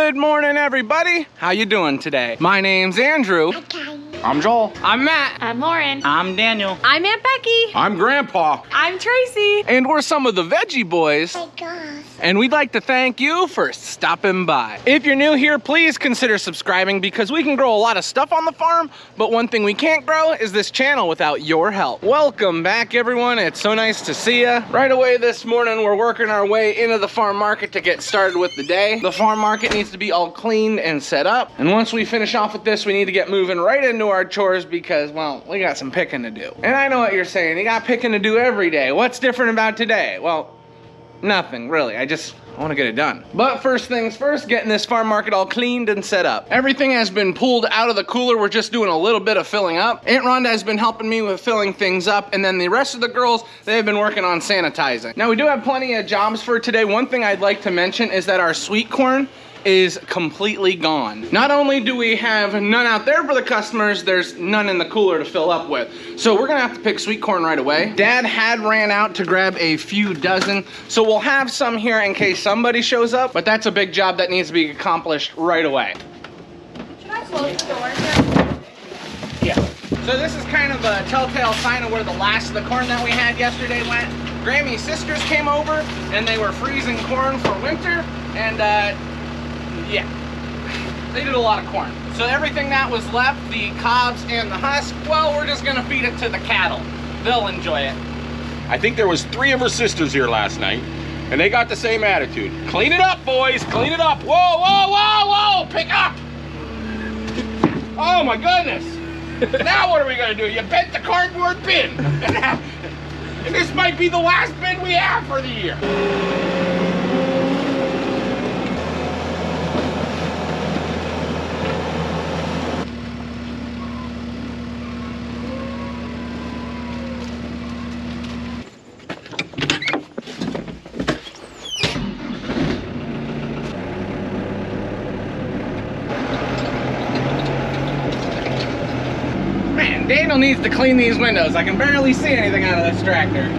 Good morning, everybody. How you doing today? My name's Andrew. Okay. I'm Joel. I'm Matt. I'm Lauren. I'm Daniel. I'm Aunt Becky. I'm Grandpa. I'm Tracy. And we're some of the Veggie Boys. Oh my gosh. And we'd like to thank you for stopping by. If you're new here, please consider subscribing because we can grow a lot of stuff on the farm, but one thing we can't grow is this channel without your help. Welcome back, everyone. It's so nice to see you. Right away this morning, we're working our way into the farm market to get started with the day. The farm market needs to be all cleaned and set up. And once we finish off with this, we need to get moving right into our chores because, well, we got some picking to do. And I know what you're saying. You got picking to do every day. What's different about today? Well, nothing, really. I want to get it done. But first things first, getting this farm market all cleaned and set up. Everything has been pulled out of the cooler. We're just doing a little bit of filling up. Aunt Rhonda has been helping me with filling things up, and then the rest of the girls, they've been working on sanitizing. Now, we do have plenty of jobs for today. One thing I'd like to mention is that our sweet corn is completely gone. Not only do we have none out there for the customers, there's none in the cooler to fill up with. So we're gonna have to pick sweet corn right away. Dad had ran out to grab a few dozen, so we'll have some here in case somebody shows up, but that's a big job that needs to be accomplished right away. Should I close the door? Yeah. So this is kind of a telltale sign of where the last of the corn that we had yesterday went. Grammy's sisters came over and they were freezing corn for winter, and yeah, they did a lot of corn. So everything that was left, the cobs and the husk, well, we're just gonna feed it to the cattle. They'll enjoy it. I think there was 3 of her sisters here last night, and they got the same attitude. Clean it up, boys, clean it up. Whoa, whoa, whoa, whoa, pick up. Oh my goodness. Now what are we gonna do? You bent the cardboard bin. And this might be the last bin we have for the year. Daniel needs to clean these windows. I can barely see anything out of this tractor.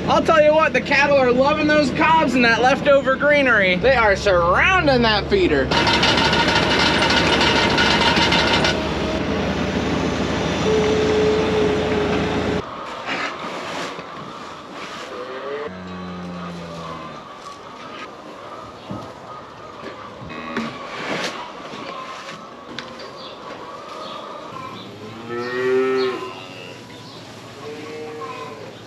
I'll tell you what, the cattle are loving those cobs and that leftover greenery. They are surrounding that feeder.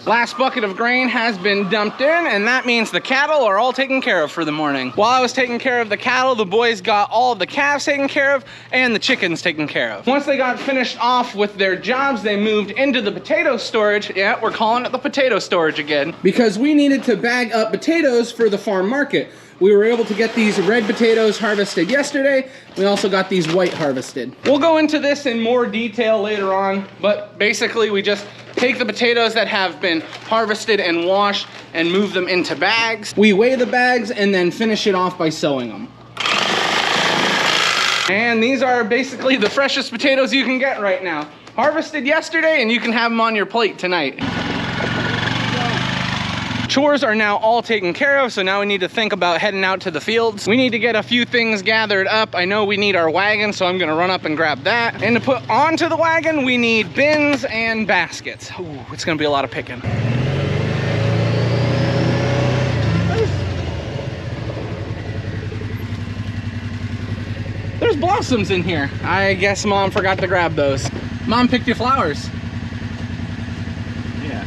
Last bucket of grain has been dumped in, and that means the cattle are all taken care of for the morning. While I was taking care of the cattle, the boys got all of the calves taken care of and the chickens taken care of. Once they got finished off with their jobs, they moved into the potato storage. Yeah, we're calling it the potato storage again, because we needed to bag up potatoes for the farm market. We were able to get these red potatoes harvested yesterday. We also got these white harvested. We'll go into this in more detail later on, but basically we just take the potatoes that have been harvested and washed and move them into bags. We weigh the bags and then finish it off by sewing them. And these are basically the freshest potatoes you can get right now. Harvested yesterday, and you can have them on your plate tonight. Chores are now all taken care of, so now we need to think about heading out to the fields. We need to get a few things gathered up. I know we need our wagon, so I'm gonna run up and grab that. And to put onto the wagon, we need bins and baskets. Ooh, it's gonna be a lot of picking. There's blossoms in here. I guess Mom forgot to grab those. Mom picked your flowers. Yeah,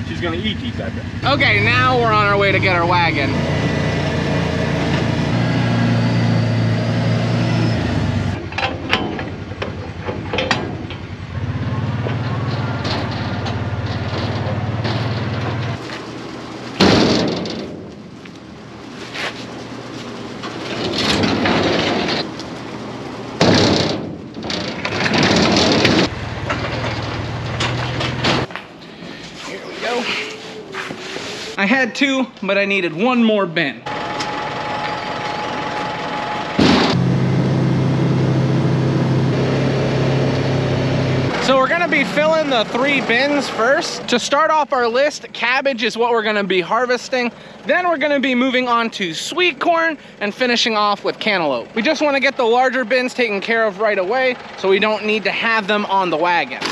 she's gonna eat these, I bet. Okay, now we're on our way to get our wagon. go. I had 2, but I needed 1 more bin. So we're gonna be filling the 3 bins first. To start off our list, cabbage is what we're gonna be harvesting. Then we're gonna be moving on to sweet corn and finishing off with cantaloupe. We just wanna get the larger bins taken care of right away so we don't need to have them on the wagon.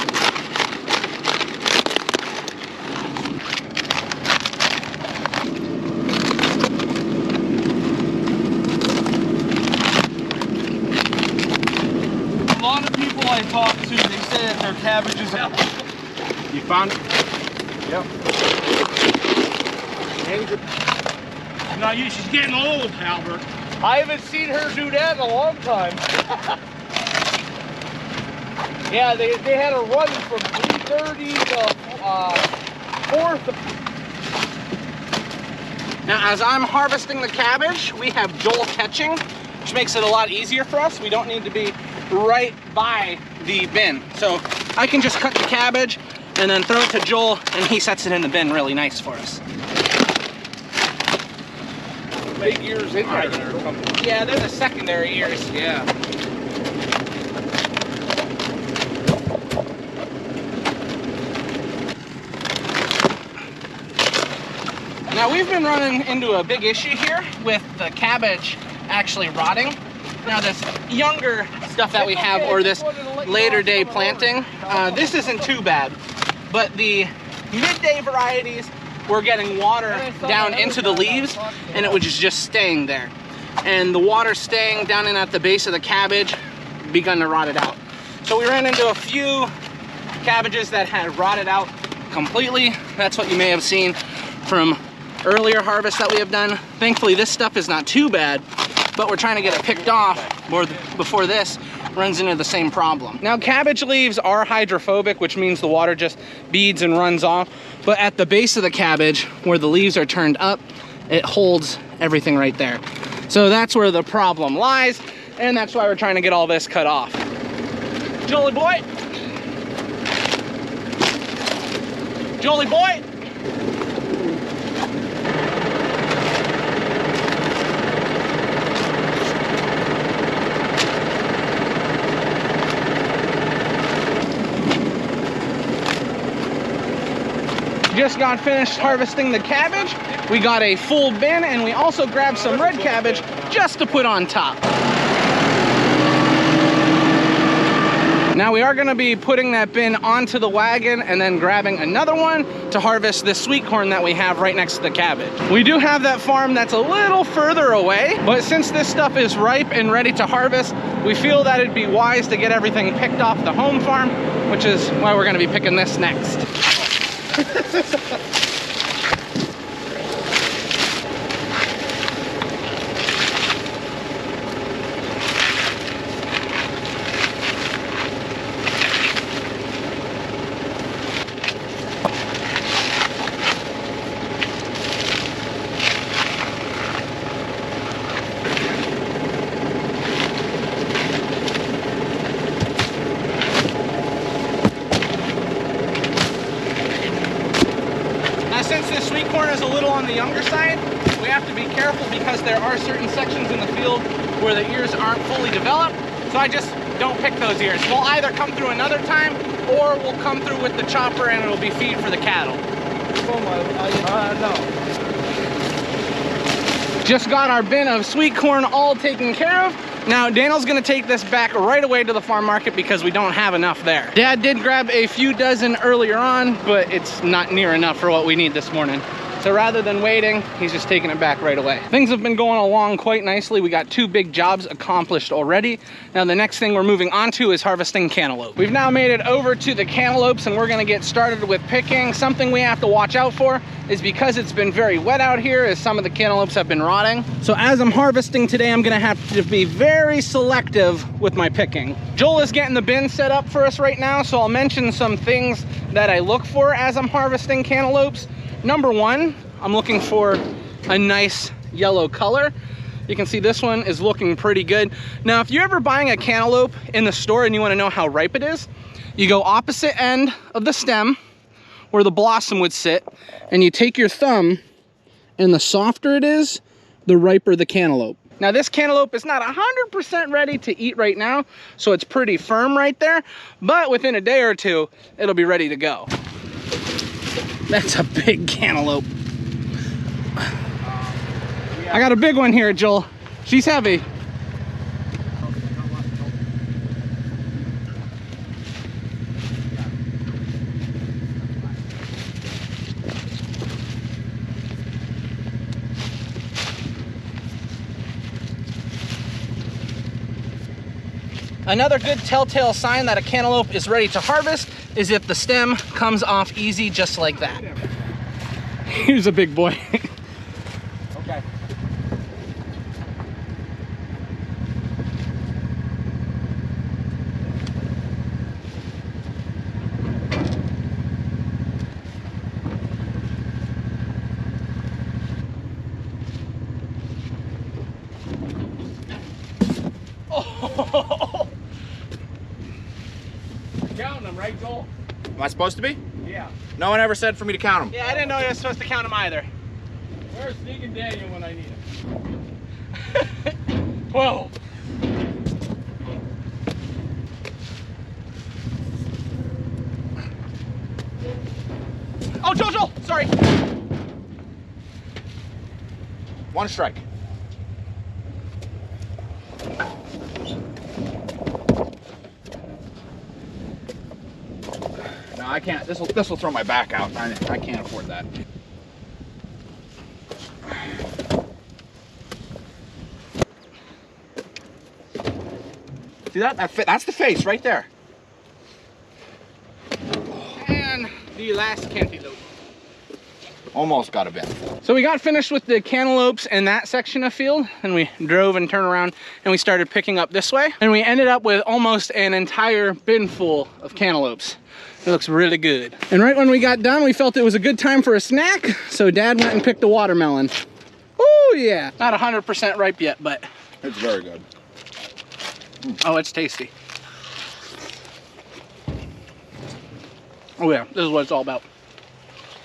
I talked to, they say that their cabbage is out. You found it? Yep. Not you, she's getting old, Albert. I haven't seen her do that in a long time. Yeah, they had a run from 3:30 to 4th. Now, as I'm harvesting the cabbage, we have Joel catching, which makes it a lot easier for us. We don't need to be right by the bin. So I can just cut the cabbage and then throw it to Joel, and he sets it in the bin really nice for us. Big ears in there. Yeah, they're the secondary ears. Yeah. Now we've been running into a big issue here with the cabbage actually rotting. Now this younger stuff that we have, or this later day planting, this isn't too bad. But the midday varieties, we're getting water down into the leaves and it was just staying there. And the water staying down in at the base of the cabbage begun to rot it out. So we ran into a few cabbages that had rotted out completely. That's what you may have seen from earlier harvests that we have done. Thankfully this stuff is not too bad, but we're trying to get it picked off before this runs into the same problem. Now cabbage leaves are hydrophobic, which means the water just beads and runs off. But at the base of the cabbage, where the leaves are turned up, it holds everything right there. So that's where the problem lies, and that's why we're trying to get all this cut off. Jolie boy! Jolie boy! Just got finished harvesting the cabbage. We got a full bin, and we also grabbed some red cabbage just to put on top. Now we are gonna be putting that bin onto the wagon and then grabbing another one to harvest this sweet corn that we have right next to the cabbage. We do have that farm that's a little further away, but since this stuff is ripe and ready to harvest, we feel that it'd be wise to get everything picked off the home farm, which is why we're gonna be picking this next. Since this sweet corn is a little on the younger side, we have to be careful because there are certain sections in the field where the ears aren't fully developed. So I just don't pick those ears. We'll either come through another time or we'll come through with the chopper and it'll be feed for the cattle. No. Just got our bin of sweet corn all taken care of. Now Daniel's gonna take this back right away to the farm market because we don't have enough there. Dad did grab a few dozen earlier on, but it's not near enough for what we need this morning. So rather than waiting, he's just taking it back right away. Things have been going along quite nicely. We got 2 big jobs accomplished already. Now the next thing we're moving on to is harvesting cantaloupe. We've now made it over to the cantaloupes and we're gonna get started with picking. Something we have to watch out for is because it's been very wet out here, as some of the cantaloupes have been rotting. So as I'm harvesting today, I'm gonna have to be very selective with my picking. Joel is getting the bin set up for us right now, so I'll mention some things that I look for as I'm harvesting cantaloupes. Number 1, I'm looking for a nice yellow color. You can see this one is looking pretty good. Now, if you're ever buying a cantaloupe in the store and you wanna know how ripe it is, you go opposite end of the stem where the blossom would sit, and you take your thumb, and the softer it is, the riper the cantaloupe. Now this cantaloupe is not 100% ready to eat right now, so it's pretty firm right there, but within a day or two, it'll be ready to go. That's a big cantaloupe. I got a big one here, Joel. She's heavy. Another good telltale sign that a cantaloupe is ready to harvest is if the stem comes off easy just like that. Here's a big boy. Okay. Oh. Counting them, right, Joel? Am I supposed to be? Yeah. No one ever said for me to count them. Yeah, I didn't know you were supposed to count them either. Where's Sneaking Daniel when I need him? 12. Oh, Joel, sorry. One strike. No, I can't. This will throw my back out. I can't afford that. See that? That's the face right there. And the last cantaloupe. Almost got a bit. So we got finished with the cantaloupes in that section of field, and we drove and turned around and we started picking up this way, and we ended up with almost an entire bin full of cantaloupes. It looks really good. And right when we got done, we felt it was a good time for a snack, so Dad went and picked a watermelon. Oh yeah, not 100% ripe yet, but It's very good. oh, it's tasty. Oh yeah, this is what it's all about.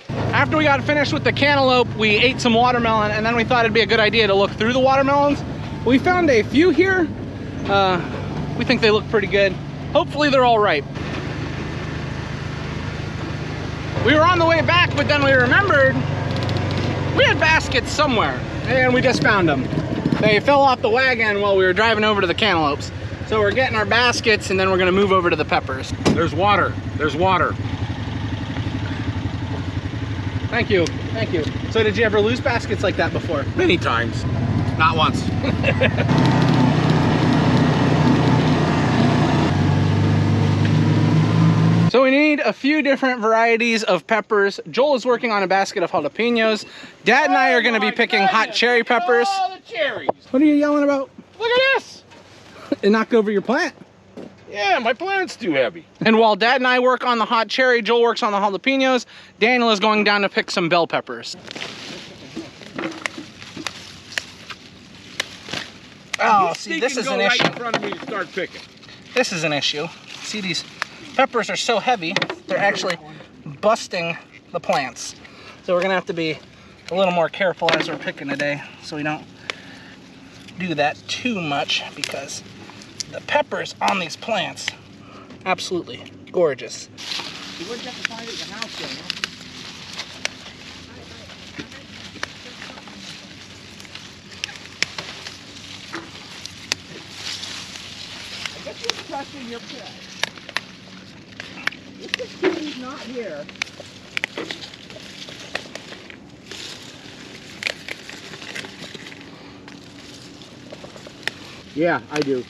After we got finished with the cantaloupe, we ate some watermelon, and then we thought it'd be a good idea to look through the watermelons. We found a few here. We think they look pretty good. Hopefully they're all ripe. We were on the way back, but then we remembered we had baskets somewhere, and we just found them. They fell off the wagon while we were driving over to the cantaloupes. So we're getting our baskets, and then we're gonna move over to the peppers. There's water. There's water. Thank you, thank you. So did you ever lose baskets like that before? Many times. Not once. So we need a few different varieties of peppers. Joel is working on a basket of jalapenos. Dad and I are gonna be picking hot cherry peppers. Oh, the cherries. What are you yelling about? Look at this. It knocked over your plant. Yeah, my plant's too heavy. And while Dad and I work on the hot cherry, Joel works on the jalapenos, Daniel is going down to pick some bell peppers. Oh, see, this is an issue. Right in front of me to start picking. This is an issue. See, these peppers are so heavy, they're actually busting the plants. So we're gonna have to be a little more careful as we're picking today, so we don't do that too much, because the peppers on these plants, absolutely gorgeous. You wouldn't have to find it in your house, Daniel. I guess you're trusting your pet. If the kitty's not here. Yeah, I do.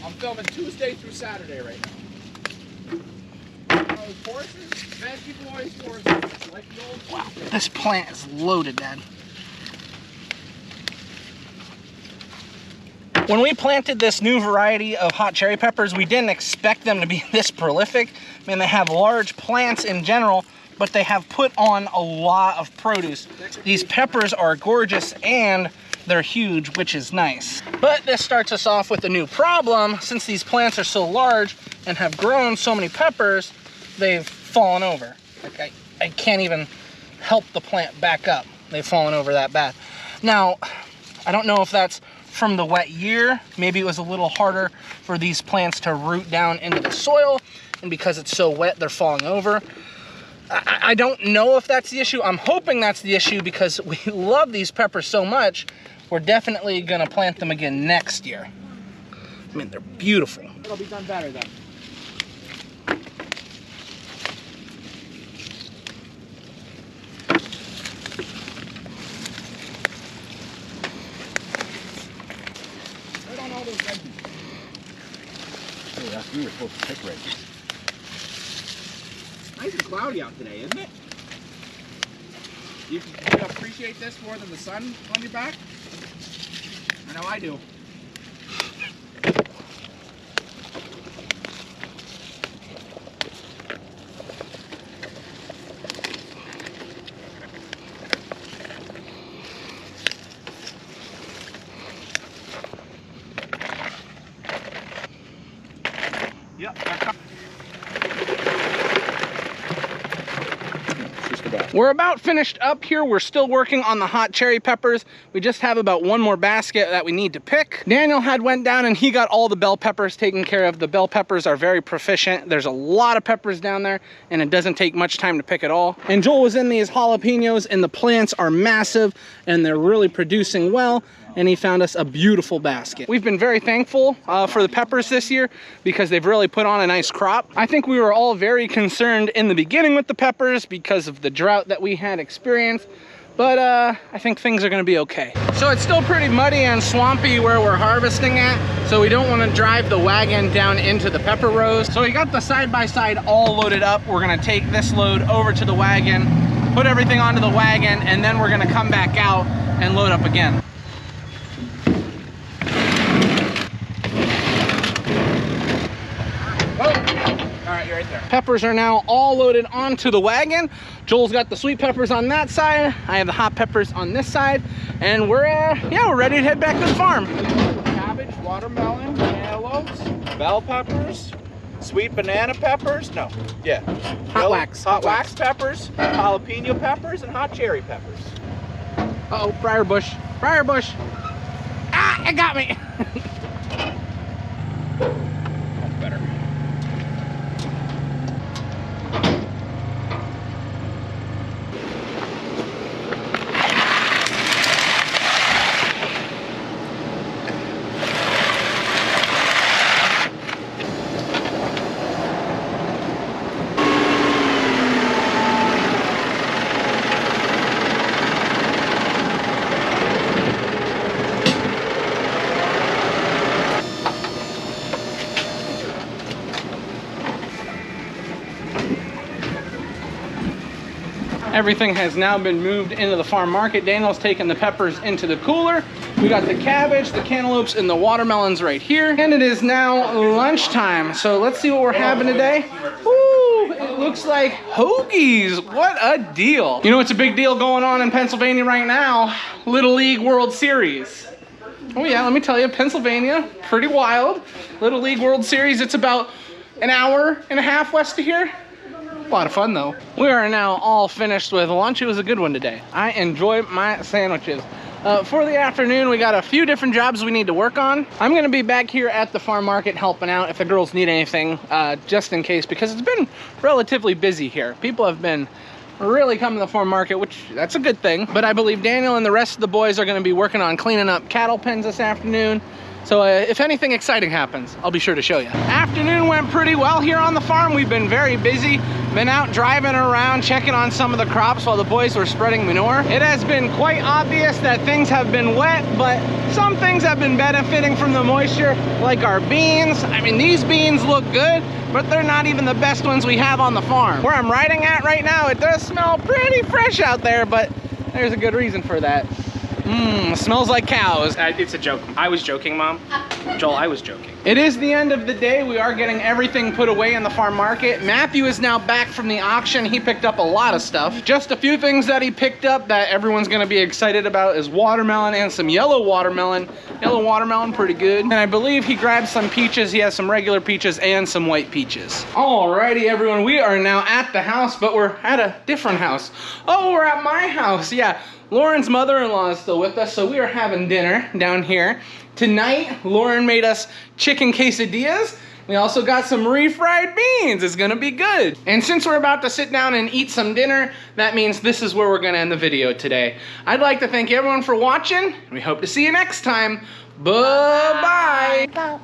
I'm filming Tuesday through Saturday right now. Horses, Veggie boys, horses, like the old. Wow, this plant is loaded, Dad. When we planted this new variety of hot cherry peppers, we didn't expect them to be this prolific. I mean, they have large plants in general, but they have put on a lot of produce. These peppers are gorgeous and they're huge, which is nice. But this starts us off with a new problem. Since these plants are so large and have grown so many peppers, they've fallen over. Like I can't even help the plant back up. They've fallen over that bad. Now, I don't know if that's from the wet year. Maybe it was a little harder for these plants to root down into the soil, and because it's so wet, they're falling over. I don't know if that's the issue. I'm hoping that's the issue because we love these peppers so much. We're definitely gonna plant them again next year. I mean, they're beautiful. It'll be done better then. Right on all those veggies. Hey, that's you were supposed to pick Veggie. Nice and cloudy out today, isn't it? You appreciate this more than the sun on your back? I know I do. Yep, they're coming. We're about finished up here. We're still working on the hot cherry peppers. We just have about one more basket that we need to pick. Daniel went down and he got all the bell peppers taken care of. The bell peppers are very proficient. There's a lot of peppers down there and it doesn't take much time to pick it all. And Joel was in these jalapenos and the plants are massive and they're really producing well. And he found us a beautiful basket. We've been very thankful for the peppers this year because they've really put on a nice crop. I think we were all very concerned in the beginning with the peppers because of the drought that we had experienced, but I think things are gonna be okay. So it's still pretty muddy and swampy where we're harvesting at, so we don't wanna drive the wagon down into the pepper rows. So we got the side-by-side all loaded up. We're gonna take this load over to the wagon, put everything onto the wagon, and then we're gonna come back out and load up again. All right, you're right there. Peppers are now all loaded onto the wagon. Joel's got the sweet peppers on that side. I have the hot peppers on this side. And we're ready to head back to the farm. Cabbage, watermelon, cantaloupes, bell peppers, sweet banana peppers. No, yeah. Hot wax. Hot wax peppers, jalapeno peppers, and hot cherry peppers. Uh-oh, briar bush. Briar bush. Ah, it got me. That's better. Everything has now been moved into the farm market. Daniel's taken the peppers into the cooler. We got the cabbage, the cantaloupes, and the watermelons right here. And it is now lunchtime. So let's see what we're having today. Ooh, it looks like hoagies. What a deal. You know what's a big deal going on in Pennsylvania right now? Little League World Series. Oh yeah, let me tell you, Pennsylvania, pretty wild. Little League World Series, it's about an hour and a half west of here. A lot of fun though. We are now all finished with lunch. It was a good one today. I enjoy my sandwiches. For the afternoon, we got a few different jobs we need to work on. I'm gonna be back here at the farm market helping out if the girls need anything, just in case, because it's been relatively busy here. People have been really coming to the farm market, which that's a good thing. But I believe Daniel and the rest of the boys are gonna be working on cleaning up cattle pens this afternoon. So if anything exciting happens, I'll be sure to show you. Afternoon went pretty well here on the farm. We've been very busy. Been out driving around, checking on some of the crops while the boys were spreading manure. It has been quite obvious that things have been wet, but some things have been benefiting from the moisture, like our beans. I mean, these beans look good, but they're not even the best ones we have on the farm. Where I'm riding at right now, it does smell pretty fresh out there, but there's a good reason for that. Smells like cows. It's a joke. I was joking, Mom. Joel, I was joking. It is the end of the day. We are getting everything put away in the farm market. Matthew is now back from the auction. He picked up a lot of stuff. Just a few things that he picked up that everyone's gonna be excited about is watermelon and some yellow watermelon. Yellow watermelon, pretty good. And I believe he grabbed some peaches. He has some regular peaches and some white peaches. Alrighty, everyone, we are now at the house, but we're at a different house. Oh, we're at my house, yeah. Lauren's mother-in-law is still with us, so we are having dinner down here. Tonight, Lauren made us chicken quesadillas. We also got some refried beans. It's gonna be good. And since we're about to sit down and eat some dinner, that means this is where we're gonna end the video today. I'd like to thank everyone for watching. We hope to see you next time. Bye-bye.